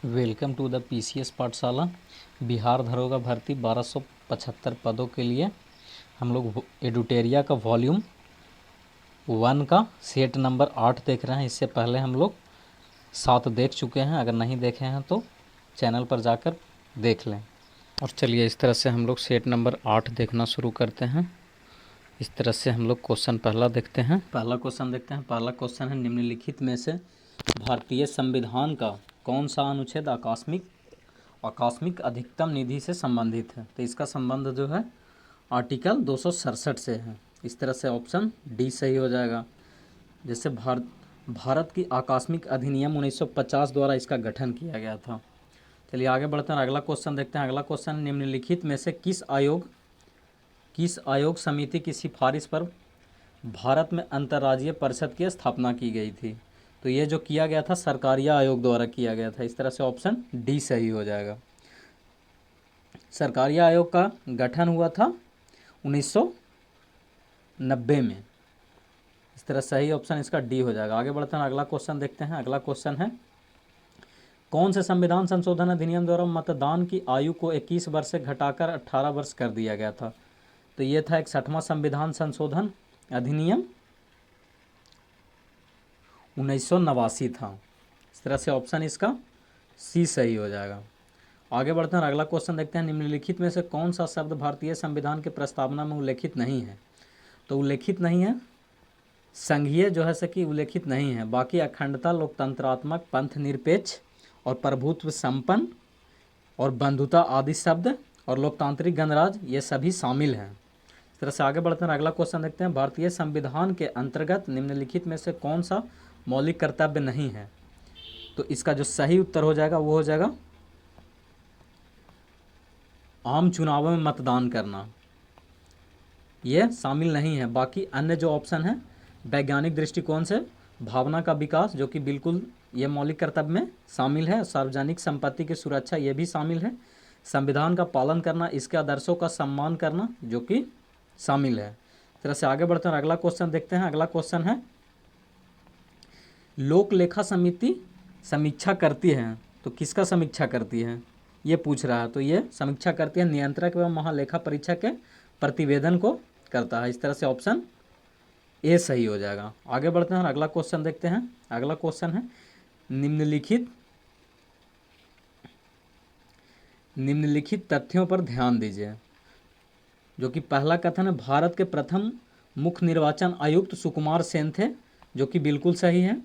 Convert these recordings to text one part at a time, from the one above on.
Welcome to the PCS पाठशाला। बिहार दरोगा भर्ती 1275 पदों के लिए हम लोग एडुटेरिया का वॉल्यूम 1 का सेट नंबर 8 देख रहे हैं। इससे पहले हम लोग 7 देख चुके हैं। अगर नहीं देखे हैं तो चैनल पर जाकर देख लें। और चलिए इस तरह से हम लोग सेट नंबर 8 देखना शुरू करते हैं। इस तरह से हम लोग क्वेश्चन पहला देखते हैं। पहला क्वेश्चन है निम्नलिखित में से भारतीय संविधान का कौन सा अनुच्छेद आकस्मिक अधिकतम निधि से संबंधित है। तो इसका संबंध जो है आर्टिकल 267 से है। इस तरह से ऑप्शन डी सही हो जाएगा। जैसे भारत की आकस्मिक अधिनियम 1950 द्वारा इसका गठन किया गया था। चलिए आगे बढ़ते हैं, अगला क्वेश्चन देखते हैं। अगला क्वेश्चन निम्नलिखित में से किस आयोग समिति की सिफारिश पर भारत में अंतर्राज्यीय परिषद की स्थापना की गई थी। तो ये जो किया गया था सरकारिया आयोग द्वारा किया गया था। इस तरह से ऑप्शन डी सही हो जाएगा। सरकारिया आयोग का गठन हुआ था 1990 में। इस तरह सही ऑप्शन इसका डी हो जाएगा। आगे बढ़ते हैं, अगला क्वेश्चन देखते हैं। अगला क्वेश्चन है कौन से संविधान संशोधन अधिनियम द्वारा मतदान की आयु को 21 वर्ष से घटाकर 18 वर्ष कर दिया गया था। तो ये था 61वां संविधान संशोधन अधिनियम 1989 था। इस तरह से ऑप्शन इसका सी सही हो जाएगा। आगे बढ़ते हैं, अगला क्वेश्चन देखते हैं। निम्नलिखित में से कौन सा शब्द भारतीय संविधान के प्रस्तावना में उल्लेखित नहीं है। तो उल्लेखित नहीं है संघीय जो है सकी उल्लेखित नहीं है। बाकी अखंडता, लोकतंत्रात्मक, पंथ निरपेक्ष और प्रभुत्व संपन्न और बंधुता आदि शब्द और लोकतांत्रिक गणराज्य ये सभी शामिल हैं। इस तरह से आगे बढ़ते हैं, अगला क्वेश्चन देखते हैं। भारतीय संविधान के अंतर्गत निम्नलिखित में से कौन सा मौलिक कर्तव्य नहीं है। तो इसका जो सही उत्तर हो जाएगा वो हो जाएगा आम चुनावों में मतदान करना, ये शामिल नहीं है। बाकी अन्य जो ऑप्शन है वैज्ञानिक दृष्टिकोण से भावना का विकास जो कि बिल्कुल ये मौलिक कर्तव्य में शामिल है। सार्वजनिक संपत्ति की सुरक्षा ये भी शामिल है। संविधान का पालन करना, इसके आदर्शों का सम्मान करना जो कि शामिल है। इस तरह से आगे बढ़ते हैं, अगला क्वेश्चन देखते हैं। अगला क्वेश्चन है लोक लेखा समिति समीक्षा करती है तो किसका समीक्षा करती है ये पूछ रहा है। तो ये समीक्षा करती है नियंत्रक एवं महालेखा परीक्षक के प्रतिवेदन को करता है। इस तरह से ऑप्शन ए सही हो जाएगा। आगे बढ़ते हैं, अगला क्वेश्चन देखते हैं। अगला क्वेश्चन है निम्नलिखित तथ्यों पर ध्यान दीजिए। जो कि पहला कथन है भारत के प्रथम मुख्य निर्वाचन आयुक्त सुकुमार सेन थे जो कि बिल्कुल सही है।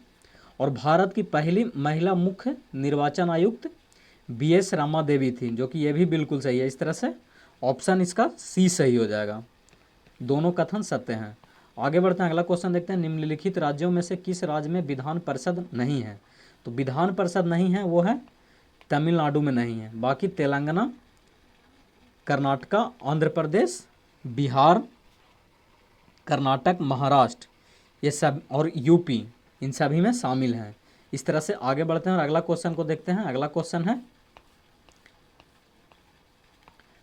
और भारत की पहली महिला मुख्य निर्वाचन आयुक्त बीएस रामा देवी थी जो कि यह भी बिल्कुल सही है। इस तरह से ऑप्शन इसका सी सही हो जाएगा। दोनों कथन सत्य हैं। आगे बढ़ते हैं, अगला क्वेश्चन देखते हैं। निम्नलिखित राज्यों में से किस राज्य में विधान परिषद नहीं है। तो विधान परिषद नहीं है वो है तमिलनाडु में नहीं है। बाकी तेलंगाना, कर्नाटका, आंध्र प्रदेश, बिहार, कर्नाटक, महाराष्ट्र ये सब और यूपी इन सभी में शामिल हैं। इस तरह से आगे बढ़ते हैं और अगला क्वेश्चन को देखते हैं। अगला क्वेश्चन है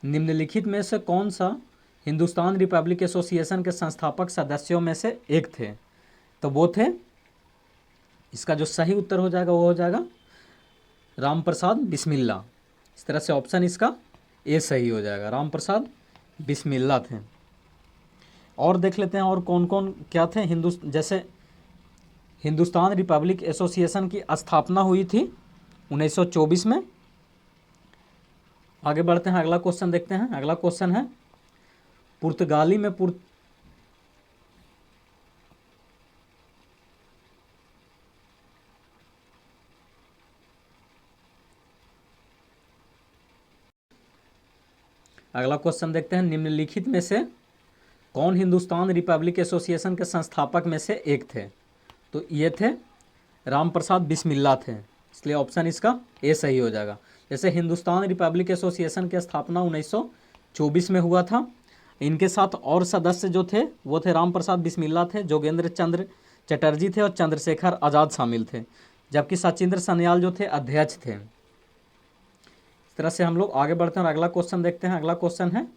निम्नलिखित में से कौन सा हिंदुस्तान रिपब्लिक एसोसिएशन के संस्थापक सदस्यों में से एक थे। तो वो थे, इसका जो सही उत्तर हो जाएगा वो हो जाएगा राम प्रसाद बिस्मिल्ला। इस तरह से ऑप्शन इसका ए सही हो जाएगा। राम प्रसाद बिस्मिल्ला थे। और देख लेते हैं और कौन कौन क्या थे। जैसे हिंदुस्तान रिपब्लिक एसोसिएशन की स्थापना हुई थी 1924 में। आगे बढ़ते हैं, अगला क्वेश्चन देखते हैं। अगला क्वेश्चन है पुर्तगाली में अगला क्वेश्चन देखते हैं। निम्नलिखित में से कौन हिंदुस्तान रिपब्लिक एसोसिएशन के संस्थापक में से एक थे। तो ये थे राम प्रसाद बिस्मिल्ला थे, इसलिए ऑप्शन इसका ए सही हो जाएगा। जैसे हिंदुस्तान रिपब्लिक एसोसिएशन की स्थापना 1924 में हुआ था। इनके साथ और सदस्य जो थे वो थे राम प्रसाद बिस्मिल्ला थे, जोगेंद्र चंद्र चटर्जी थे और चंद्रशेखर आज़ाद शामिल थे। जबकि सचिंद्र सन्याल जो थे अध्यक्ष थे। इस तरह से हम लोग आगे बढ़ते हैं और अगला क्वेश्चन देखते हैं। अगला क्वेश्चन है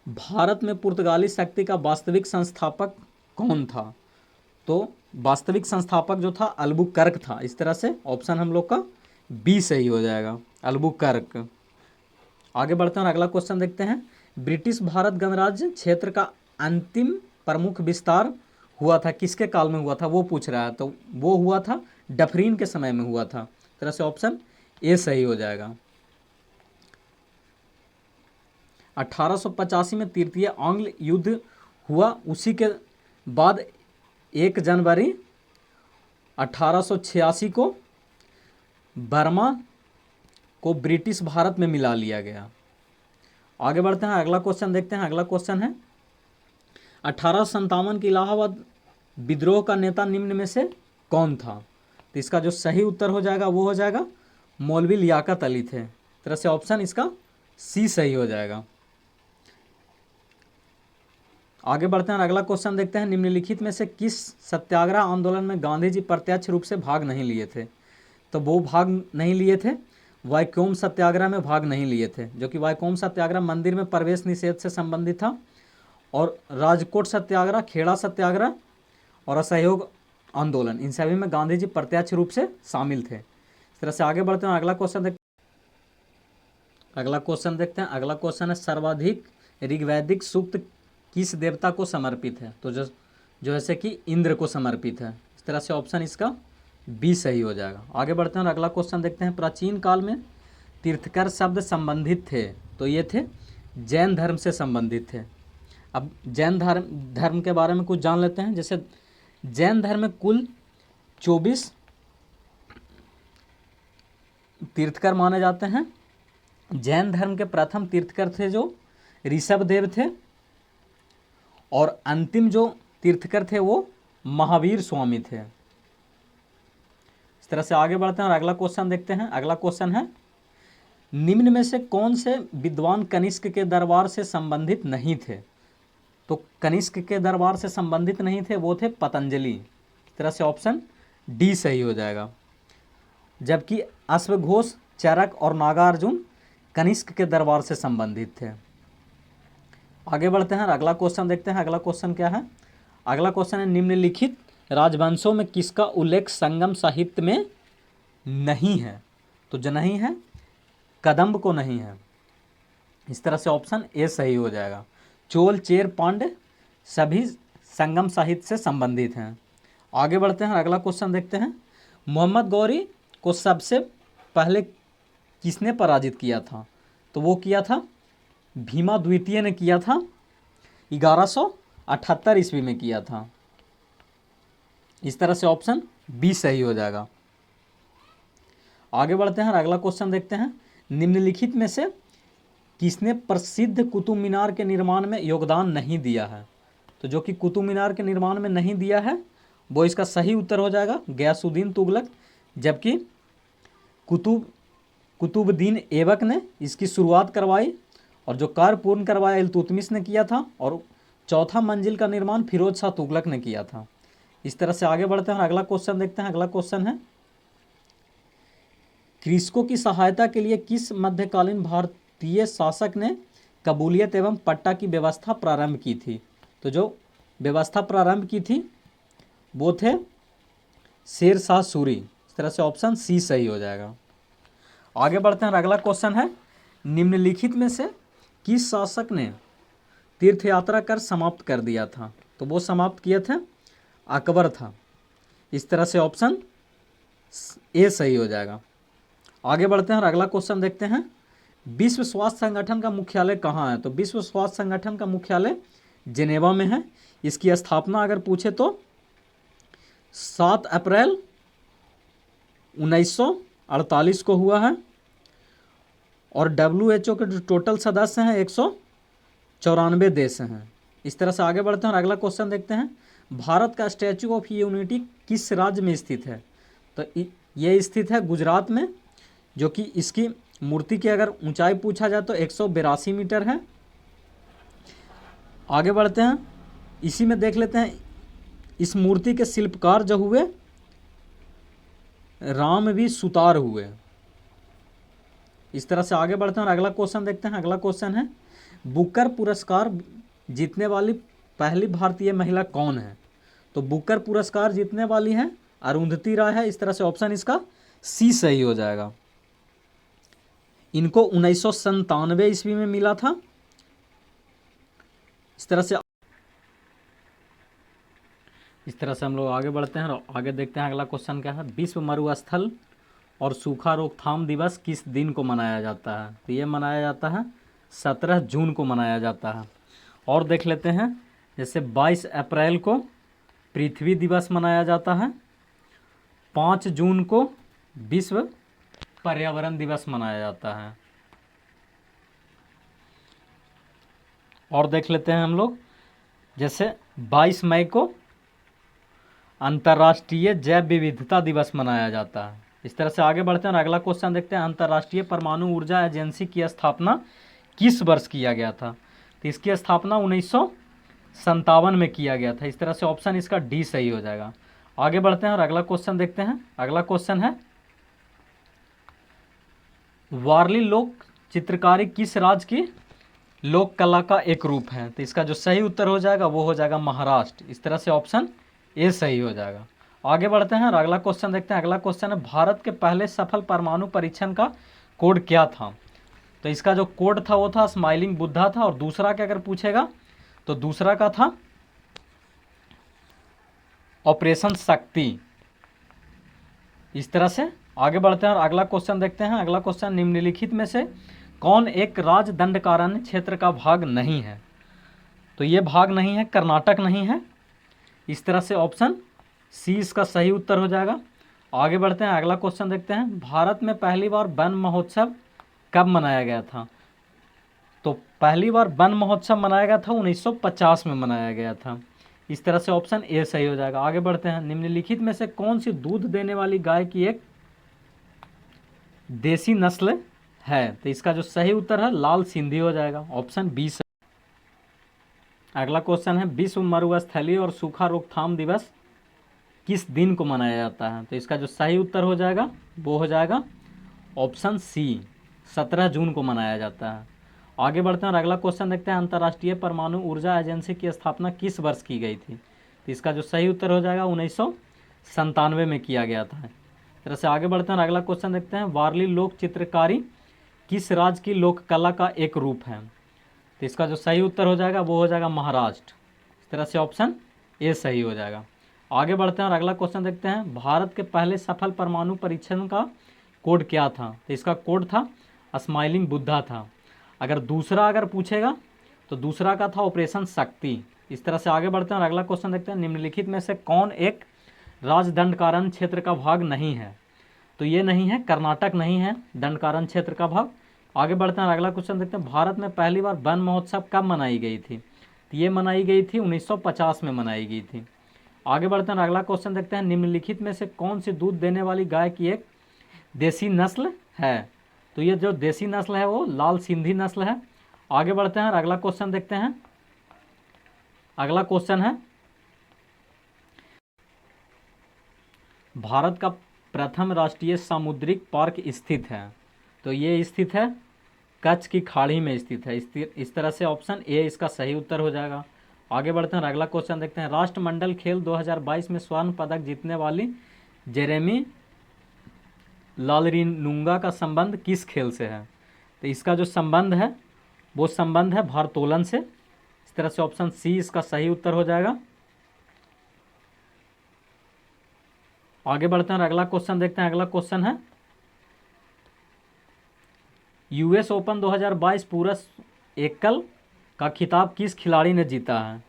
भारत में पुर्तगाली शक्ति का वास्तविक संस्थापक कौन था। तो वास्तविक संस्थापक जो था अल्बुकर्क था। इस तरह से ऑप्शन हम लोग का बी सही हो जाएगा, अल्बुकर्क। आगे बढ़ते हैं और अगला क्वेश्चन देखते हैं। ब्रिटिश भारत गणराज्य क्षेत्र का अंतिम प्रमुख विस्तार हुआ था किसके काल में हुआ था, वो पूछ रहा है। तो वो हुआ था डफरीन के समय में हुआ था। इस तरह से ऑप्शन ए सही हो जाएगा। 1885 में तृतीय आंग्ल युद्ध हुआ, उसी के बाद 1 जनवरी 1886 को बर्मा को ब्रिटिश भारत में मिला लिया गया। आगे बढ़ते हैं, अगला क्वेश्चन देखते हैं। अगला क्वेश्चन है 1857 के इलाहाबाद विद्रोह का नेता निम्न में से कौन था। तो इसका जो सही उत्तर हो जाएगा वो हो जाएगा मौलवी लियाकत अली थे। इस तरह से ऑप्शन इसका सी सही हो जाएगा। आगे बढ़ते हैं और अगला क्वेश्चन देखते हैं। निम्नलिखित में से किस सत्याग्रह आंदोलन में गांधी जी प्रत्यक्ष रूप से भाग नहीं लिए थे। तो वो भाग नहीं लिए थे, वाइकोम सत्याग्रह में भाग नहीं लिए थे, जो कि वाइकोम सत्याग्रह मंदिर में प्रवेश निषेध से संबंधित था। और राजकोट सत्याग्रह, खेड़ा सत्याग्रह और असहयोग आंदोलन, इन सभी में गांधी जी प्रत्यक्ष रूप से शामिल थे। इस तरह से आगे बढ़ते हैं, अगला क्वेश्चन देखते हैं। अगला क्वेश्चन है सर्वाधिक ऋग्वैदिक सूक्त किस देवता को समर्पित है। तो जो ऐसे कि इंद्र को समर्पित है। इस तरह से ऑप्शन इसका बी सही हो जाएगा। आगे बढ़ते हैं और अगला क्वेश्चन देखते हैं। प्राचीन काल में तीर्थकर शब्द संबंधित थे, तो ये थे जैन धर्म से संबंधित थे। अब जैन धर्म के बारे में कुछ जान लेते हैं। जैसे जैन धर्म में कुल 24 तीर्थकर माने जाते हैं। जैन धर्म के प्रथम तीर्थकर थे जो ऋषभदेव थे, और अंतिम जो तीर्थकर थे वो महावीर स्वामी थे। इस तरह से आगे बढ़ते हैं और अगला क्वेश्चन देखते हैं। अगला क्वेश्चन है निम्न में से कौन से विद्वान कनिष्क के दरबार से संबंधित नहीं थे। तो कनिष्क के दरबार से संबंधित नहीं थे, वो थे पतंजलि। इस तरह से ऑप्शन डी सही हो जाएगा। जबकि अश्वघोष, चरक और नागार्जुन कनिष्क के दरबार से संबंधित थे। आगे बढ़ते हैं और अगला क्वेश्चन देखते हैं। अगला क्वेश्चन क्या है। अगला क्वेश्चन है निम्नलिखित राजवंशों में किसका उल्लेख संगम साहित्य में नहीं है। तो जो नहीं है, कदम्ब को नहीं है। इस तरह से ऑप्शन ए सही हो जाएगा। चोल, चेर, पांड्य सभी संगम साहित्य से संबंधित हैं। आगे बढ़ते हैं, अगला क्वेश्चन देखते हैं। मोहम्मद गौरी को सबसे पहले किसने पराजित किया था। तो वो किया था भीमा द्वितीय ने किया था, 1178 ईस्वी में किया था। इस तरह से ऑप्शन बी सही हो जाएगा। आगे बढ़ते हैं और अगला क्वेश्चन देखते हैं। निम्नलिखित में से किसने प्रसिद्ध कुतुब मीनार के निर्माण में योगदान नहीं दिया है। तो जो कि कुतुब मीनार के निर्माण में नहीं दिया है वो इसका सही उत्तर हो जाएगा गयासुद्दीन तुगलक। जबकि कुतुबुद्दीन ऐबक ने इसकी शुरुआत करवाई, और जो कार्य पूर्ण करवाया इल्तुतमिश ने किया था, और चौथा मंजिल का निर्माण फिरोज शाह तुगलक ने किया था। इस तरह से आगे बढ़ते हैं और अगला क्वेश्चन देखते हैं। अगला क्वेश्चन है कृषकों की सहायता के लिए किस मध्यकालीन भारतीय शासक ने कबूलियत एवं पट्टा की व्यवस्था प्रारंभ की थी। तो जो व्यवस्था प्रारंभ की थी वो थे शेर शाह सूरी। इस तरह से ऑप्शन सी सही हो जाएगा। आगे बढ़ते हैं, अगला क्वेश्चन है निम्नलिखित में से किस शासक ने तीर्थ यात्रा कर समाप्त कर दिया था। तो वो समाप्त किए थे अकबर था। इस तरह से ऑप्शन ए सही हो जाएगा। आगे बढ़ते हैं और अगला क्वेश्चन देखते हैं। विश्व स्वास्थ्य संगठन का मुख्यालय कहाँ है। तो विश्व स्वास्थ्य संगठन का मुख्यालय जेनेवा में है। इसकी स्थापना अगर पूछे तो 7 अप्रैल 1948 को हुआ है, और WHO के जो टोटल सदस्य हैं 194 देश हैं। इस तरह से आगे बढ़ते हैं और अगला क्वेश्चन देखते हैं। भारत का स्टैचू ऑफ यूनिटी किस राज्य में स्थित है। तो ये स्थित है गुजरात में, जो कि इसकी मूर्ति की अगर ऊंचाई पूछा जाए तो 182 मीटर है। आगे बढ़ते हैं, इसी में देख लेते हैं इस मूर्ति के शिल्पकार जो हुए रामवी सुतार हुए। इस तरह से आगे बढ़ते हैं और अगला क्वेश्चन देखते हैं। अगला क्वेश्चन है बुकर पुरस्कार जीतने वाली पहली भारतीय महिला कौन है। तो बुकर पुरस्कार जीतने वाली है अरुंधति राय है। इस तरह से ऑप्शन इसका सी सही हो जाएगा। इनको 1997 ईस्वी में मिला था। इस तरह से हम लोग आगे बढ़ते हैं और आगे देखते हैं अगला क्वेश्चन क्या है। विश्व मरुस्थल और सूखा रोकथाम दिवस किस दिन को मनाया जाता है? तो ये मनाया जाता है 17 जून को मनाया जाता है। और देख लेते हैं, जैसे 22 अप्रैल को पृथ्वी दिवस मनाया जाता है, 5 जून को विश्व पर्यावरण दिवस मनाया जाता है। और देख लेते हैं हम लोग, जैसे 22 मई को अंतर्राष्ट्रीय जैव विविधता दिवस मनाया जाता है। इस तरह से आगे बढ़ते हैं और अगला क्वेश्चन देखते हैं। अंतर्राष्ट्रीय परमाणु ऊर्जा एजेंसी की स्थापना किस वर्ष किया गया था? तो इसकी स्थापना 1957 में किया गया था। इस तरह से ऑप्शन इसका डी सही हो जाएगा। आगे बढ़ते हैं और अगला क्वेश्चन देखते हैं। अगला क्वेश्चन है, वारली लोक चित्रकारी किस राज्य की लोक कला का एक रूप है? तो इसका जो सही उत्तर हो जाएगा वो हो जाएगा महाराष्ट्र। इस तरह से ऑप्शन ए सही हो जाएगा। आगे बढ़ते हैं और अगला क्वेश्चन देखते हैं। अगला क्वेश्चन है, भारत के पहले सफल परमाणु परीक्षण का कोड क्या था? तो इसका जो कोड था वो था स्माइलिंग बुद्धा था। और दूसरा क्या अगर पूछेगा तो दूसरा का था ऑपरेशन शक्ति। इस तरह से आगे बढ़ते हैं और अगला क्वेश्चन देखते हैं। अगला क्वेश्चन, निम्नलिखित में से कौन एक राज्य दंडकारण्य क्षेत्र का भाग नहीं है? तो ये भाग नहीं है, कर्नाटक नहीं है। इस तरह से ऑप्शन सी इसका सही उत्तर हो जाएगा। आगे बढ़ते हैं, अगला क्वेश्चन देखते हैं। भारत में पहली बार वन महोत्सव कब मनाया गया था? तो पहली बार वन महोत्सव मनाया गया था 1950 में मनाया गया था। इस तरह से ऑप्शन ए सही हो जाएगा। आगे बढ़ते हैं, निम्नलिखित में से कौन सी दूध देने वाली गाय की एक देसी नस्ल है? तो इसका जो सही उत्तर है लाल सिंधी हो जाएगा। Option B. अगला क्वेश्चन है, विश्व मरुस्थलीय और सूखा रोकथाम दिवस किस दिन को मनाया जाता है? तो इसका जो सही उत्तर हो जाएगा वो हो जाएगा ऑप्शन सी, 17 जून को मनाया जाता है। आगे बढ़ते हैं और अगला क्वेश्चन देखते हैं। अंतर्राष्ट्रीय परमाणु ऊर्जा एजेंसी की स्थापना किस वर्ष की गई थी? तो इसका जो सही उत्तर हो जाएगा 1997 में किया गया था। इस तरह से आगे बढ़ते हैं और अगला क्वेश्चन देखते हैं। वारली लोक चित्रकारी किस राज्य की लोक कला का एक रूप है? तो इसका जो सही उत्तर हो जाएगा वो हो जाएगा महाराष्ट्र। इस तरह से ऑप्शन ए सही हो जाएगा। आगे बढ़ते हैं और अगला क्वेश्चन देखते हैं। भारत के पहले सफल परमाणु परीक्षण का कोड क्या था? तो इसका कोड था स्माइलिंग बुद्धा था। अगर दूसरा अगर पूछेगा तो दूसरा का था ऑपरेशन शक्ति। इस तरह से आगे बढ़ते हैं और अगला क्वेश्चन देखते हैं। निम्नलिखित में से कौन एक राज्य दंडकारण्य क्षेत्र का भाग नहीं है? तो ये नहीं है, कर्नाटक नहीं है दंडकारण्य क्षेत्र का भाग। आगे बढ़ते हैं और अगला क्वेश्चन देखते हैं। भारत में पहली बार वन महोत्सव कब मनाई गई थी? तो ये मनाई गई थी 1950 में मनाई गई थी। आगे बढ़ते हैं और अगला क्वेश्चन देखते हैं। निम्नलिखित में से कौन सी दूध देने वाली गाय की एक देसी नस्ल है? तो ये जो देसी नस्ल है वो लाल सिंधी नस्ल है। आगे बढ़ते हैं और अगला क्वेश्चन देखते हैं। अगला क्वेश्चन है, भारत का प्रथम राष्ट्रीय सामुद्रिक पार्क स्थित है? तो ये स्थित है कच्छ की खाड़ी में स्थित है। इस तरह से ऑप्शन ए इसका सही उत्तर हो जाएगा। आगे बढ़ते हैं और अगला क्वेश्चन देखते हैं। राष्ट्रमंडल खेल 2022 में स्वर्ण पदक जीतने वाली जेरेमी लालरिनुंगा का संबंध किस खेल से है? तो इसका जो संबंध है वो संबंध है भारोत्तोलन से। इस तरह से ऑप्शन सी इसका सही उत्तर हो जाएगा। आगे बढ़ते हैं और अगला क्वेश्चन देखते हैं। अगला क्वेश्चन है, यूएस ओपन 2022 पुरुष एकल का खिताब किस खिलाड़ी ने जीता है?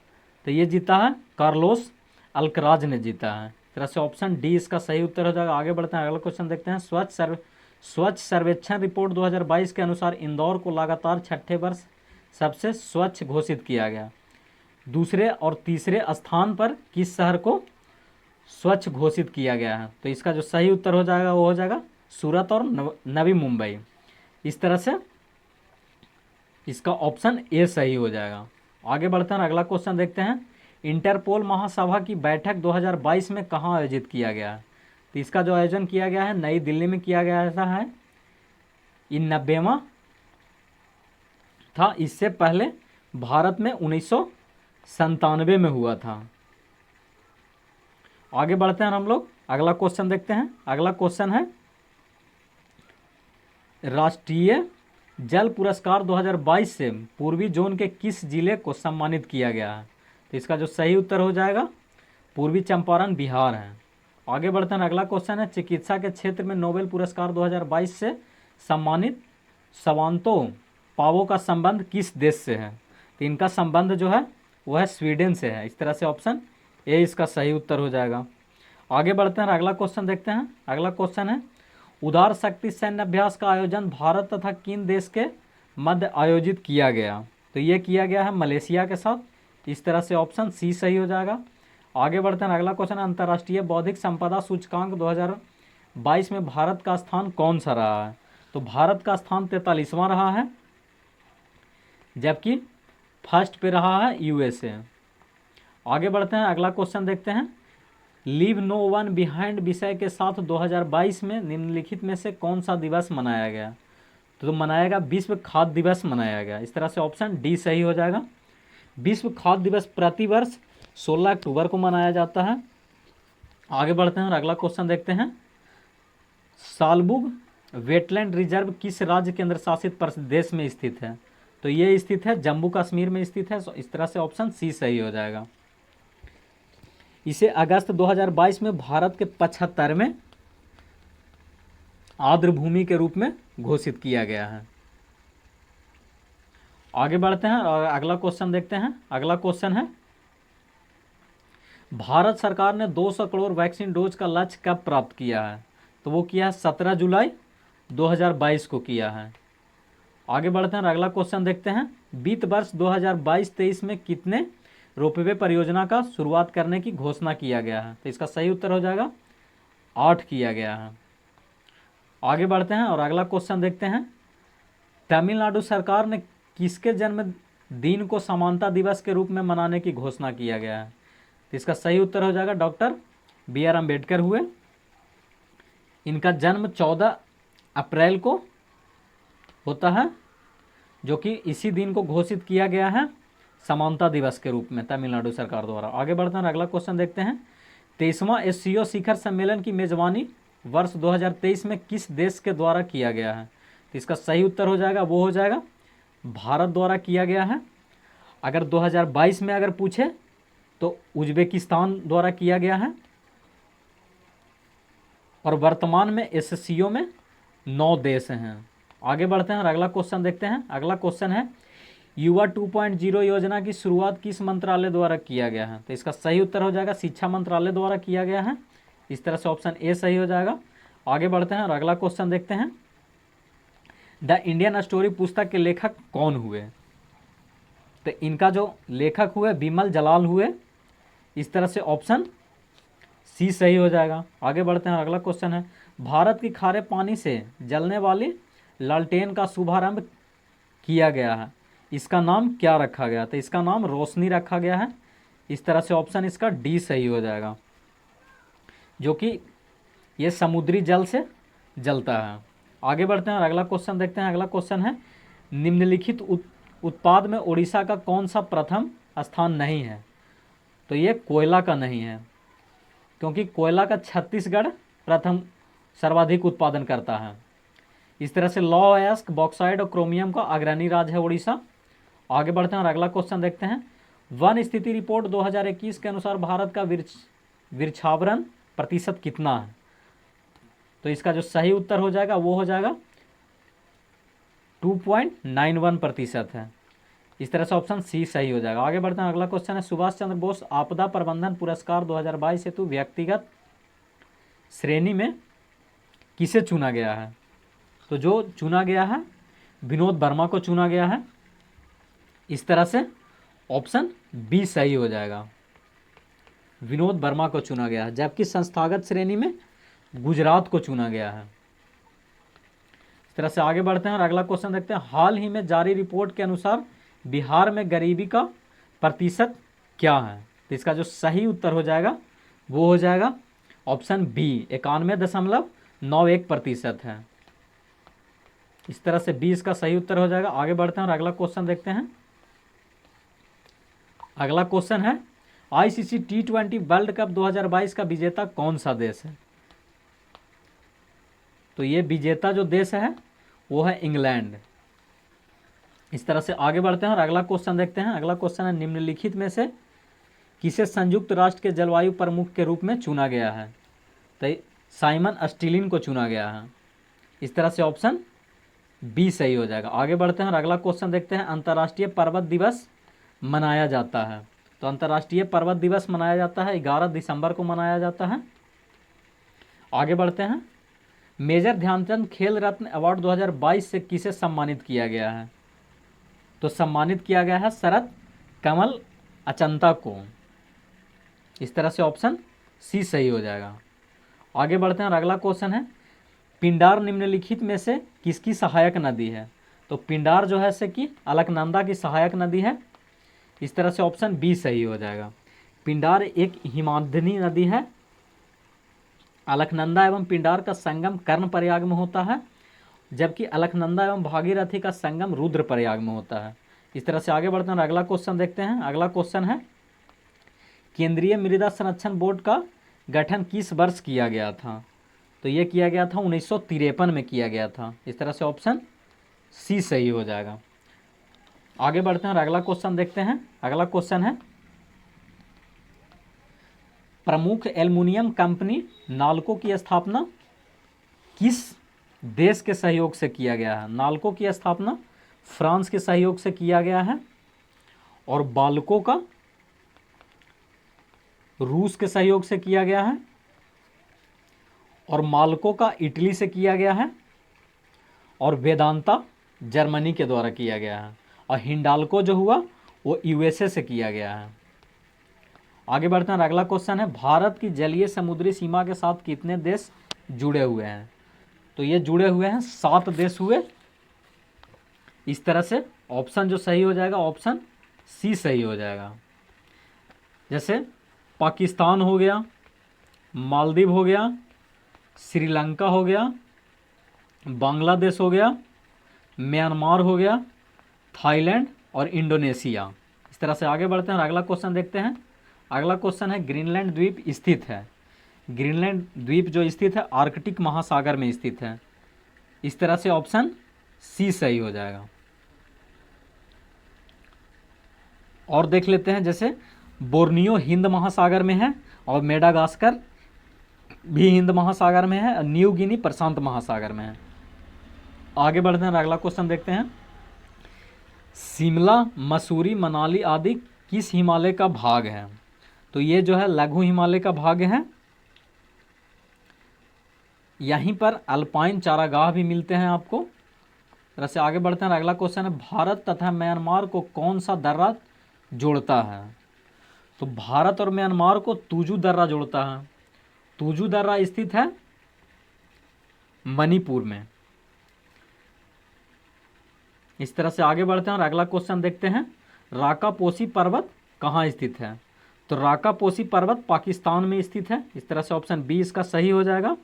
तो ये जीता है कार्लोस अल्कराज ने जीता है। इस तरह से ऑप्शन डी इसका सही उत्तर हो जाएगा। आगे बढ़ते हैं, अगला क्वेश्चन देखते हैं। स्वच्छ सर्वेक्षण रिपोर्ट 2022 के अनुसार इंदौर को लगातार छठे वर्ष सबसे स्वच्छ घोषित किया गया। दूसरे और तीसरे स्थान पर किस शहर को स्वच्छ घोषित किया गया है? तो इसका जो सही उत्तर हो जाएगा वो हो जाएगा सूरत और नवी मुंबई। इस तरह से इसका ऑप्शन ए सही हो जाएगा। आगे बढ़ते हैं, अगला क्वेश्चन देखते हैं। इंटरपोल महासभा की बैठक 2022 में कहाँ आयोजित किया गया है? तो इसका जो आयोजन किया गया है नई दिल्ली में किया गया है। ये 90वां था। इससे पहले भारत में 1997 में हुआ था। आगे बढ़ते हैं हम लोग, अगला क्वेश्चन देखते हैं। अगला क्वेश्चन है, राष्ट्रीय जल पुरस्कार 2022 से पूर्वी जोन के किस जिले को सम्मानित किया गया है? तो इसका जो सही उत्तर हो जाएगा पूर्वी चंपारण बिहार है। आगे बढ़ते हैं, अगला क्वेश्चन है चिकित्सा के क्षेत्र में नोबेल पुरस्कार 2022 से सम्मानित स्वांतो पावो का संबंध किस देश से है? तो इनका संबंध जो है वह है स्वीडन से है। इस तरह से ऑप्शन ए इसका सही उत्तर हो जाएगा। आगे बढ़ते हैं, अगला क्वेश्चन देखते हैं। अगला क्वेश्चन है उदार शक्ति सैन्य अभ्यास का आयोजन भारत तथा किन देश के मध्य आयोजित किया गया? तो ये किया गया है मलेशिया के साथ। इस तरह से ऑप्शन सी सही हो जाएगा। आगे बढ़ते हैं, अगला क्वेश्चन है अंतर्राष्ट्रीय बौद्धिक संपदा सूचकांक 2022 में भारत का स्थान कौन सा रहा है? तो भारत का स्थान 43वां रहा है, जबकि फर्स्ट पे रहा है यूएसए। आगे बढ़ते हैं, अगला क्वेश्चन देखते हैं लीव नो वन बिहाइंड विषय के साथ 2022 में निम्नलिखित में से कौन सा दिवस मनाया गया? तो मनाएगा विश्व खाद्य दिवस मनाया गया। इस तरह से ऑप्शन डी सही हो जाएगा। विश्व खाद्य दिवस प्रतिवर्ष 16 अक्टूबर को मनाया जाता है। आगे बढ़ते हैं और अगला क्वेश्चन देखते हैं सालबुग वेटलैंड रिजर्व किस राज्य केंद्र शासित प्रदेश में स्थित है? तो ये स्थित है जम्मू कश्मीर में स्थित है। इस तरह से ऑप्शन सी सही हो जाएगा। इसे अगस्त 2022 में भारत के 75वें आर्द्र भूमि के रूप में घोषित किया गया है। आगे बढ़ते हैं और अगला क्वेश्चन देखते हैं। अगला क्वेश्चन है भारत सरकार ने 200 करोड़ वैक्सीन डोज का लक्ष्य कब प्राप्त किया है? तो वो किया है 17 जुलाई 2022 को किया है। आगे बढ़ते हैं और अगला क्वेश्चन देखते हैं वित्त वर्ष 2022-23 में कितने रोपवे परियोजना का शुरुआत करने की घोषणा किया गया है? तो इसका सही उत्तर हो जाएगा 8 किया गया है। आगे बढ़ते हैं और अगला क्वेश्चन देखते हैं तमिलनाडु सरकार ने किसके जन्मदिन को समानता दिवस के रूप में मनाने की घोषणा किया गया है? तो इसका सही उत्तर हो जाएगा डॉक्टर BR अम्बेडकर हुए। इनका जन्म 14 अप्रैल को होता है, जो कि इसी दिन को घोषित किया गया है समानता दिवस के रूप में तमिलनाडु सरकार द्वारा। आगे बढ़ते हैं, अगला क्वेश्चन देखते हैं 23वां SCO शिखर सम्मेलन की मेजबानी वर्ष 2023 में किस देश के द्वारा किया गया है? तो इसका सही उत्तर हो जाएगा वो हो जाएगा भारत द्वारा किया गया है। अगर 2022 में अगर पूछे तो उज्बेकिस्तान द्वारा किया गया है और वर्तमान में SCO में 9 देश हैं। आगे बढ़ते हैं और अगला क्वेश्चन देखते हैं। अगला क्वेश्चन है युवा 2.0 योजना की शुरुआत किस मंत्रालय द्वारा किया गया है? तो इसका सही उत्तर हो जाएगा शिक्षा मंत्रालय द्वारा किया गया है। इस तरह से ऑप्शन ए सही हो जाएगा। आगे बढ़ते हैं और अगला क्वेश्चन देखते हैं द इंडियन स्टोरी पुस्तक के लेखक कौन हुए? तो इनका जो लेखक हुए बिमल जलाल हुए। इस तरह से ऑप्शन सी सही हो जाएगा। आगे बढ़ते हैं और अगला क्वेश्चन है भारत की खारे पानी से जलने वाली लालटेन का शुभारंभ किया गया है, इसका नाम क्या रखा गया? तो इसका नाम रोशनी रखा गया है। इस तरह से ऑप्शन इसका डी सही हो जाएगा, जो कि ये समुद्री जल से जलता है। आगे बढ़ते हैं और अगला क्वेश्चन देखते हैं। अगला क्वेश्चन है निम्नलिखित उत्पाद में उड़ीसा का कौन सा प्रथम स्थान नहीं है? तो ये कोयला का नहीं है, क्योंकि कोयला का छत्तीसगढ़ प्रथम सर्वाधिक उत्पादन करता है। इस तरह से लौह अयस्क, बॉक्साइड और क्रोमियम का अग्रणी राज्य है उड़ीसा। आगे बढ़ते हैं और अगला क्वेश्चन देखते हैं वन स्थिति रिपोर्ट 2021 के अनुसार भारत का वृक्षावरण प्रतिशत कितना है? तो इसका जो सही उत्तर हो जाएगा वो हो जाएगा 2.91% है। इस तरह से ऑप्शन सी सही हो जाएगा। आगे बढ़ते हैं, अगला क्वेश्चन है सुभाष चंद्र बोस आपदा प्रबंधन पुरस्कार 2022 हेतु व्यक्तिगत श्रेणी में किसे चुना गया है? तो जो चुना गया है विनोद वर्मा को चुना गया है। इस तरह से ऑप्शन बी सही हो जाएगा, विनोद वर्मा को चुना गया है। जबकि संस्थागत श्रेणी में गुजरात को चुना गया है। इस तरह से आगे बढ़ते हैं और अगला क्वेश्चन देखते हैं हाल ही में जारी रिपोर्ट के अनुसार बिहार में गरीबी का प्रतिशत क्या है? तो इसका जो सही उत्तर हो जाएगा वो हो जाएगा ऑप्शन बी 91.91% है। इस तरह से 20 का सही उत्तर हो जाएगा। आगे बढ़ते हैं और अगला क्वेश्चन देखते हैं। अगला क्वेश्चन है ICC T20 वर्ल्ड कप 2022 का विजेता कौन सा देश है? तो ये विजेता जो देश है वो है इंग्लैंड। इस तरह से आगे बढ़ते हैं और अगला क्वेश्चन देखते हैं। अगला क्वेश्चन है निम्नलिखित में से किसे संयुक्त राष्ट्र के जलवायु प्रमुख के रूप में चुना गया है? तो साइमन स्टिलिन को चुना गया है। इस तरह से ऑप्शन बी सही हो जाएगा। आगे बढ़ते हैं और अगला क्वेश्चन देखते हैं। अंतर्राष्ट्रीय पर्वत दिवस मनाया जाता है। तो अंतर्राष्ट्रीय पर्वत दिवस मनाया जाता है 11 दिसंबर को मनाया जाता है। आगे बढ़ते हैं। मेजर ध्यानचंद खेल रत्न अवार्ड 2022 से किसे सम्मानित किया गया है? तो सम्मानित किया गया है शरद कमल अचंता को। इस तरह से ऑप्शन सी सही हो जाएगा। आगे बढ़ते हैं और अगला क्वेश्चन है पिंडार निम्नलिखित में से किसकी सहायक नदी है? तो पिंडार जो है से कि अलकनंदा की सहायक नदी है। इस तरह से ऑप्शन बी सही हो जाएगा। पिंडार एक हिमाद्री नदी है। अलकनंदा एवं पिंडार का संगम कर्णप्रयाग में होता है, जबकि अलकनंदा एवं भागीरथी का संगम रुद्रप्रयाग में होता है। इस तरह से आगे बढ़ते हैं और अगला क्वेश्चन देखते हैं। अगला क्वेश्चन है केंद्रीय मृदा संरक्षण बोर्ड का गठन किस वर्ष किया गया था? तो ये किया गया था 1953 में किया गया था। इस तरह से ऑप्शन सी सही हो जाएगा। आगे बढ़ते हैं और अगला क्वेश्चन देखते हैं। अगला क्वेश्चन है प्रमुख एल्युमिनियम कंपनी नाल्को की स्थापना किस देश के सहयोग से किया गया है? नाल्को की स्थापना फ्रांस के सहयोग से किया गया है और बाल्को का रूस के सहयोग से किया गया है और माल्को का इटली से किया गया है और वेदांता जर्मनी के द्वारा किया गया है और हिंडाल्को जो हुआ वो यूएसए से किया गया है। आगे बढ़ते हैं। अगला क्वेश्चन है भारत की जलीय समुद्री सीमा के साथ कितने देश जुड़े हुए हैं? तो ये जुड़े हुए हैं 7 देश हुए। इस तरह से ऑप्शन जो सही हो जाएगा ऑप्शन सी सही हो जाएगा। जैसे पाकिस्तान हो गया, मालदीव हो गया, श्रीलंका हो गया, बांग्लादेश हो गया, म्यांमार हो गया, थाईलैंड और इंडोनेशिया। इस तरह से आगे बढ़ते हैं और अगला क्वेश्चन देखते हैं। अगला क्वेश्चन है ग्रीनलैंड द्वीप स्थित है। ग्रीनलैंड द्वीप जो स्थित है आर्कटिक महासागर में स्थित है। इस तरह से ऑप्शन सी सही हो जाएगा। और देख लेते हैं जैसे बोर्नियो हिंद महासागर में है और मेडागास्कर भी हिंद महासागर में है और न्यू गिनी प्रशांत महासागर में है। आगे बढ़ते हैं और अगला क्वेश्चन देखते हैं। शिमला, मसूरी, मनाली आदि किस हिमालय का भाग है? तो ये जो है लघु हिमालय का भाग है। यहीं पर अल्पाइन चारागाह भी मिलते हैं आपको। तरह से आगे बढ़ते हैं। अगला क्वेश्चन है भारत तथा म्यांमार को कौन सा दर्रा जोड़ता है? तो भारत और म्यांमार को तुजू दर्रा जोड़ता है। तुजू दर्रा स्थित है मणिपुर में। इस तरह से आगे बढ़ते हैं और अगला क्वेश्चन देखते हैं। राकापोसी पर्वत कहाँ स्थित है? तो राकापोसी पर्वत पाकिस्तान में स्थित है। इस तरह से ऑप्शन बी इसका सही हो जाएगा।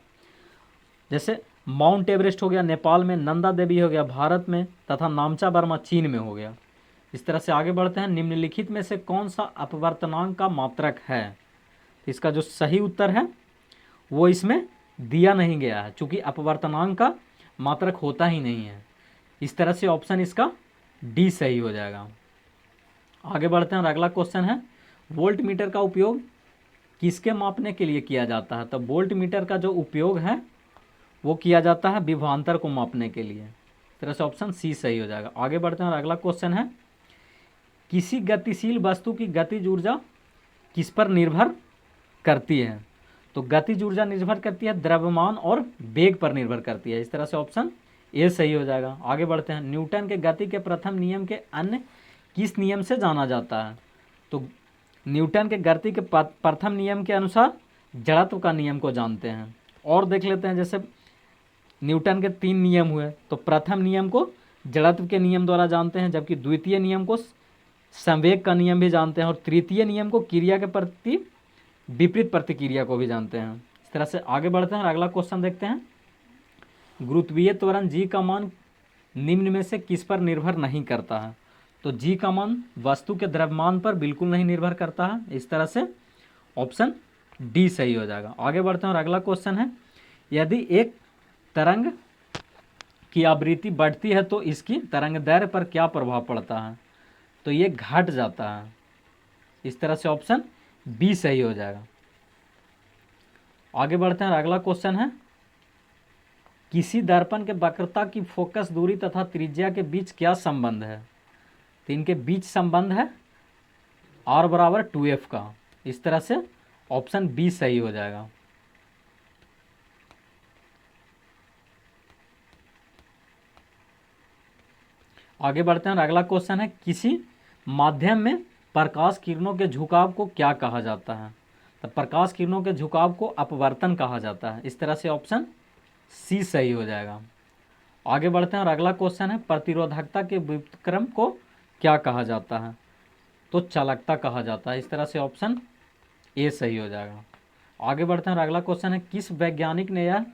जैसे माउंट एवरेस्ट हो गया नेपाल में, नंदा देवी हो गया भारत में तथा नामचा बर्मा चीन में हो गया। इस तरह से आगे बढ़ते हैं। निम्नलिखित में से कौन सा अपवर्तनांक का मात्रक है? तो इसका जो सही उत्तर है वो इसमें दिया नहीं गया है, चूँकि अपवर्तनांक का मात्रक होता ही नहीं है। इस तरह से ऑप्शन इसका डी सही हो जाएगा। आगे बढ़ते हैं और अगला क्वेश्चन है वोल्ट मीटर का उपयोग किसके मापने के लिए किया जाता है? तो वोल्ट मीटर का जो उपयोग है वो किया जाता है विभवांतर को मापने के लिए। इस तरह से ऑप्शन सी सही हो जाएगा। आगे बढ़ते हैं और अगला क्वेश्चन है किसी गतिशील वस्तु की गतिज ऊर्जा किस पर निर्भर करती है? तो गतिज ऊर्जा निर्भर करती है द्रव्यमान और वेग पर निर्भर करती है। इस तरह से ऑप्शन ए सही हो जाएगा। आगे बढ़ते हैं। न्यूटन के गति के प्रथम नियम के अन्य किस नियम से जाना जाता है? तो न्यूटन के गति के प्रथम नियम के अनुसार जड़त्व का नियम को जानते हैं। और देख लेते हैं जैसे न्यूटन के 3 नियम हुए, तो प्रथम नियम को जड़त्व के नियम द्वारा जानते हैं, जबकि द्वितीय नियम को संवेग का नियम भी जानते हैं और तृतीय नियम को क्रिया के प्रति विपरीत प्रतिक्रिया को भी जानते हैं। इस तरह से आगे बढ़ते हैं और अगला क्वेश्चन देखते हैं। गुरुत्वीय त्वरण जी का मान निम्न में से किस पर निर्भर नहीं करता है? तो जी का मान वस्तु के द्रव्यमान पर बिल्कुल नहीं निर्भर करता है। इस तरह से ऑप्शन डी सही हो जाएगा। आगे बढ़ते हैं और अगला क्वेश्चन है यदि एक तरंग की आवृत्ति बढ़ती है तो इसकी तरंगदैर्घ्य पर क्या प्रभाव पड़ता है, तो ये घट जाता है। इस तरह से ऑप्शन बी सही हो जाएगा। आगे बढ़ते हैं, अगला क्वेश्चन है, किसी दर्पण के वक्रता की फोकस दूरी तथा त्रिज्या के बीच क्या संबंध है, तो इनके बीच संबंध है r बराबर 2f का। इस तरह से ऑप्शन बी सही हो जाएगा। आगे बढ़ते हैं, अगला क्वेश्चन है, किसी माध्यम में प्रकाश किरणों के झुकाव को क्या कहा जाता है, तो प्रकाश किरणों के झुकाव को अपवर्तन कहा जाता है। इस तरह से ऑप्शन सी सही हो जाएगा। आगे बढ़ते हैं और अगला क्वेश्चन है, प्रतिरोधकता के व्युत्क्रम को क्या कहा जाता है, तो चालकता कहा जाता है। इस तरह से ऑप्शन ए सही हो जाएगा। आगे बढ़ते हैं और अगला क्वेश्चन है, किस वैज्ञानिक ने यह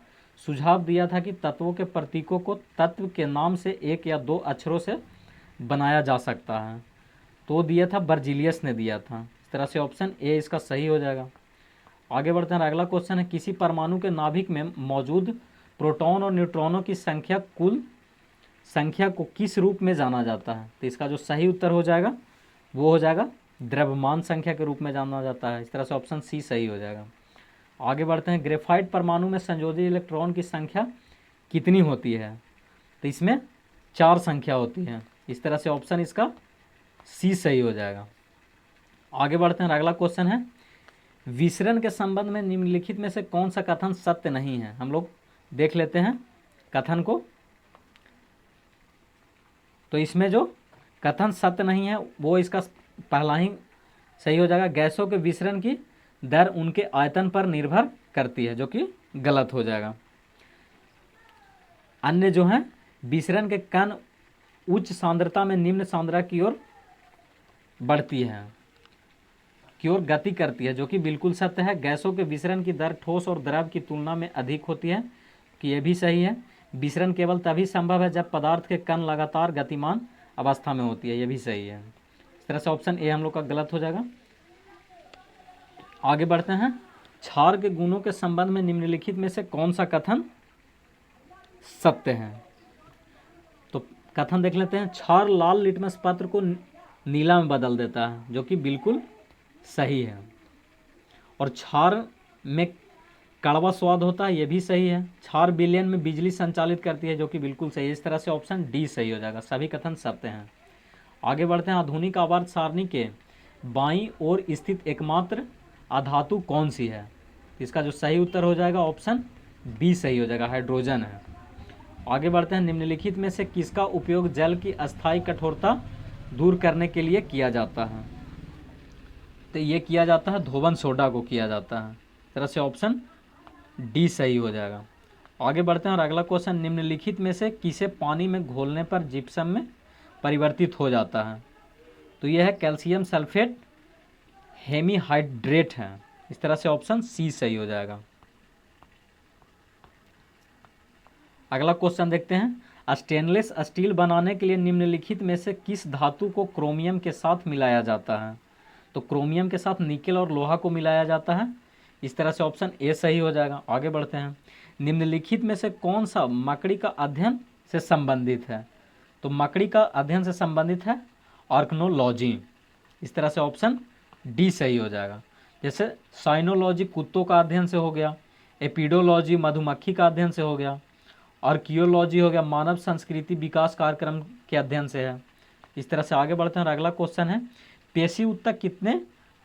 सुझाव दिया था कि तत्वों के प्रतीकों को तत्व के नाम से एक या दो अक्षरों से बनाया जा सकता है, तो दिया था बर्जीलियस ने दिया था। इस तरह से ऑप्शन ए इसका सही हो जाएगा। आगे बढ़ते हैं, अगला क्वेश्चन है, किसी परमाणु के नाभिक में मौजूद प्रोटॉन और न्यूट्रॉनों की संख्या कुल संख्या को किस रूप में जाना जाता है, तो इसका जो सही उत्तर हो जाएगा वो हो जाएगा द्रव्यमान संख्या के रूप में जाना जाता है। इस तरह से ऑप्शन सी सही हो जाएगा। आगे बढ़ते हैं, ग्रेफाइट परमाणु में संयोजित इलेक्ट्रॉन की संख्या कितनी होती है, तो इसमें 4 संख्या होती है। इस तरह से ऑप्शन इसका सी सही हो जाएगा। आगे बढ़ते हैं, अगला क्वेश्चन है, विसरण के संबंध में निम्नलिखित में से कौन सा कथन सत्य नहीं है। हम लोग देख लेते हैं कथन को। तो इसमें जो कथन सत्य नहीं है वो इसका पहला ही सही हो जाएगा, गैसों के विसरण की दर उनके आयतन पर निर्भर करती है, जो कि गलत हो जाएगा। अन्य जो है, विसरण के कण उच्च सांद्रता में निम्न सांद्रता की ओर बढ़ती है, की ओर गति करती है, जो कि बिल्कुल सत्य है। गैसों के विसरण की दर ठोस और द्रव की तुलना में अधिक होती है, कि यह भी सही है। विसरण केवल तभी संभव है जब पदार्थ के कण लगातार गतिमान अवस्था में होती है, यह भी सही है। इस तरह से ऑप्शन ए हम लोग का गलत हो जाएगा। आगे बढ़ते हैं, क्षार के गुणों के संबंध में निम्नलिखित में से कौन सा कथन सत्य है, तो कथन देख लेते हैं, क्षार लाल लिटमस पत्र को नीला में बदल देता है, जो कि बिल्कुल सही है। और क्षार में कड़वा स्वाद होता है, यह भी सही है। क्षार विलयन में बिजली संचालित करती है, जो कि बिल्कुल सही है। इस तरह से ऑप्शन डी सही हो जाएगा। सभी कथन सत्य हैं। आगे बढ़ते हैं, आधुनिक आवर्त सारणी के बाईं ओर स्थित एकमात्र अधातु कौन सी है, इसका जो सही उत्तर हो जाएगा ऑप्शन बी सही हो जाएगा, हाइड्रोजन है। आगे बढ़ते हैं, निम्नलिखित में से किसका उपयोग जल की अस्थायी कठोरता दूर करने के लिए किया जाता है, तो ये किया जाता है धोवन सोडा को किया जाता है। इस तरह से ऑप्शन डी सही हो जाएगा। आगे बढ़ते हैं और अगला क्वेश्चन, निम्नलिखित में से किसे पानी में घोलने पर जिप्सम में परिवर्तित हो जाता है, तो यह है कैल्शियम सल्फेट हेमीहाइड्रेट है। इस तरह से ऑप्शन सी सही हो जाएगा। अगला क्वेश्चन देखते हैं, स्टेनलेस स्टील बनाने के लिए निम्नलिखित में से किस धातु को क्रोमियम के साथ मिलाया जाता है, तो क्रोमियम के साथ निकेल और लोहा को मिलाया जाता है। इस तरह से ऑप्शन ए सही हो जाएगा। आगे बढ़ते हैं, निम्नलिखित में से कौन सा मकड़ी का अध्ययन से संबंधित है, तो मकड़ी का अध्ययन से संबंधित है आर्कनोलॉजी। इस तरह से ऑप्शन डी सही हो जाएगा। जैसे साइनोलॉजी कुत्तों का अध्ययन से हो गया, एपिडोलॉजी मधुमक्खी का अध्ययन से हो गया, आर्कियोलॉजी हो गया मानव संस्कृति विकास कार्यक्रम के अध्ययन से है। इस तरह से आगे बढ़ते हैं और अगला क्वेश्चन है, पेशी ऊतक कितने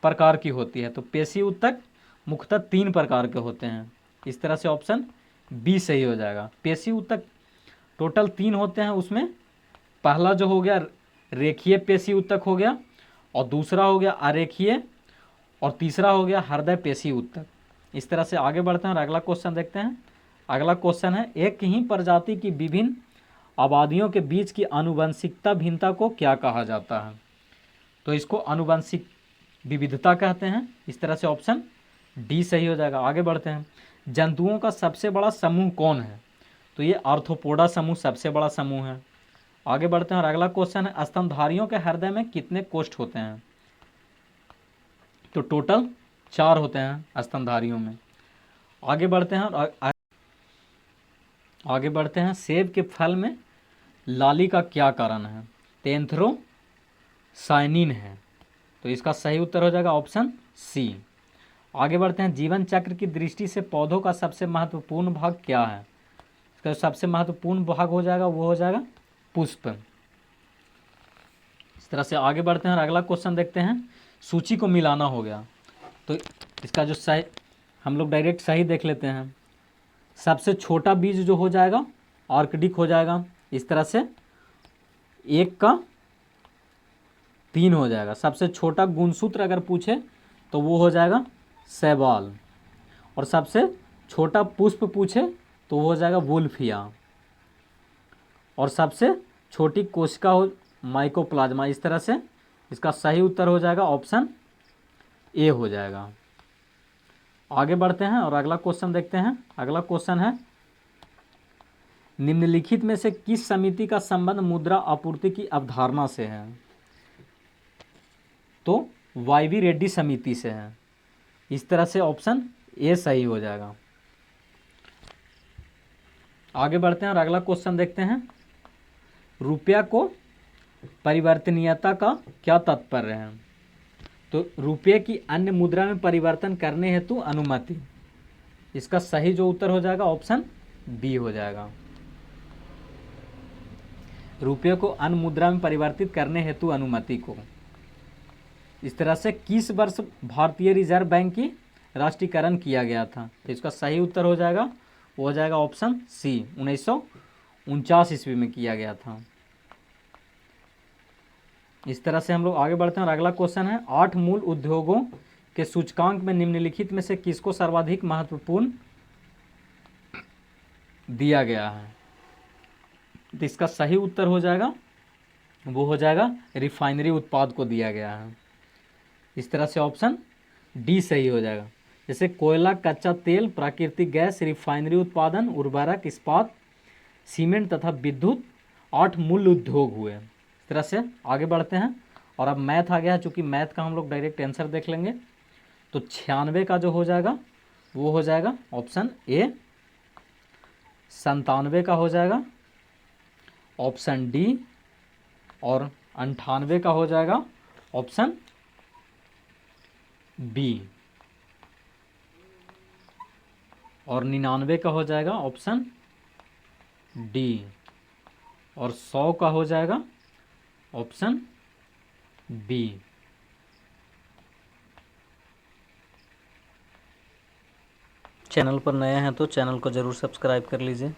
प्रकार की होती है, तो पेशी ऊतक मुख्यतः 3 प्रकार के होते हैं। इस तरह से ऑप्शन बी सही हो जाएगा। पेशी ऊतक टोटल 3 होते हैं, उसमें पहला जो हो गया रेखीय पेशी ऊतक हो गया, और दूसरा हो गया अरेखीय, और तीसरा हो गया हृदय पेशी ऊतक। इस तरह से आगे बढ़ते हैं और अगला क्वेश्चन देखते हैं। अगला क्वेश्चन है, एक ही प्रजाति की विभिन्न आबादियों के बीच की आनुवंशिकता भिन्नता को क्या कहा जाता है, तो इसको आनुवंशिक विविधता कहते हैं। इस तरह से ऑप्शन डी सही हो जाएगा। आगे बढ़ते हैं, जंतुओं का सबसे बड़ा समूह कौन है, तो ये आर्थ्रोपोडा समूह सबसे बड़ा समूह है। आगे बढ़ते हैं और अगला क्वेश्चन है, स्तनधारियों के हृदय में कितने कोष्ठ होते हैं, तो टोटल 4 होते हैं स्तनधारियों में। आगे बढ़ते हैं और आगे बढ़ते हैं, सेब के फल में लाली का क्या कारण है? एंथ्रोसाइनिन है। तो इसका सही उत्तर हो जाएगा ऑप्शन सी। आगे बढ़ते हैं, जीवन चक्र की दृष्टि से पौधों का सबसे महत्वपूर्ण भाग क्या है? इसका सबसे महत्वपूर्ण भाग हो जाएगा वो हो जाएगा पुष्प। इस तरह से आगे बढ़ते हैं और अगला क्वेश्चन देखते हैं, सूची को मिलाना हो गया। तो इसका जो सही, हम लोग डायरेक्ट सही देख लेते हैं। सबसे छोटा बीज जो हो जाएगा आर्कडिक हो जाएगा। इस तरह से 1 का 3 हो जाएगा। सबसे छोटा गुणसूत्र अगर पूछे तो वो हो जाएगा शैवाल। और सबसे छोटा पुष्प पूछे तो वो हो जाएगा वुल्फिया। और सबसे छोटी कोशिका हो माइकोप्लाज्मा। इस तरह से इसका सही उत्तर हो जाएगा ऑप्शन ए हो जाएगा। आगे बढ़ते हैं और अगला क्वेश्चन देखते हैं। अगला क्वेश्चन है, निम्नलिखित में से किस समिति का संबंध मुद्रा आपूर्ति की अवधारणा से है? तो वाईवी रेड्डी समिति से है। इस तरह से ऑप्शन ए सही हो जाएगा। आगे बढ़ते हैं और अगला क्वेश्चन देखते हैं, रुपया को परिवर्तनीयता का क्या तात्पर्य है? तो रुपये की अन्य मुद्रा में परिवर्तन करने हेतु अनुमति। इसका सही जो उत्तर हो जाएगा ऑप्शन बी हो जाएगा। रुपये को अन्य मुद्रा में परिवर्तित करने हेतु अनुमति को। इस तरह से किस वर्ष भारतीय रिजर्व बैंक की राष्ट्रीयकरण किया गया था? तो इसका सही उत्तर हो जाएगा वो हो जाएगा ऑप्शन सी, 1949 ईस्वी में किया गया था। इस तरह से हम लोग आगे बढ़ते हैं और अगला क्वेश्चन है, 8 मूल उद्योगों के सूचकांक में निम्नलिखित में से किसको सर्वाधिक महत्वपूर्ण दिया गया है? तो इसका सही उत्तर हो जाएगा वो हो जाएगा रिफाइनरी उत्पाद को दिया गया है। इस तरह से ऑप्शन डी सही हो जाएगा। जैसे कोयला, कच्चा तेल, प्राकृतिक गैस, रिफाइनरी उत्पादन, उर्वरक, इस्पात, सीमेंट तथा विद्युत 8 मूल उद्योग हुए। इस तरह से आगे बढ़ते हैं और अब मैथ आ गया है। चूँकि मैथ का हम लोग डायरेक्ट आंसर देख लेंगे, तो 96 का जो हो जाएगा वो हो जाएगा ऑप्शन ए, 97 का हो जाएगा ऑप्शन डी, और 98 का हो जाएगा ऑप्शन बी, और 99 का हो जाएगा ऑप्शन डी, और 100 का हो जाएगा ऑप्शन बी। चैनल पर नए हैं तो चैनल को ज़रूर सब्सक्राइब कर लीजिए।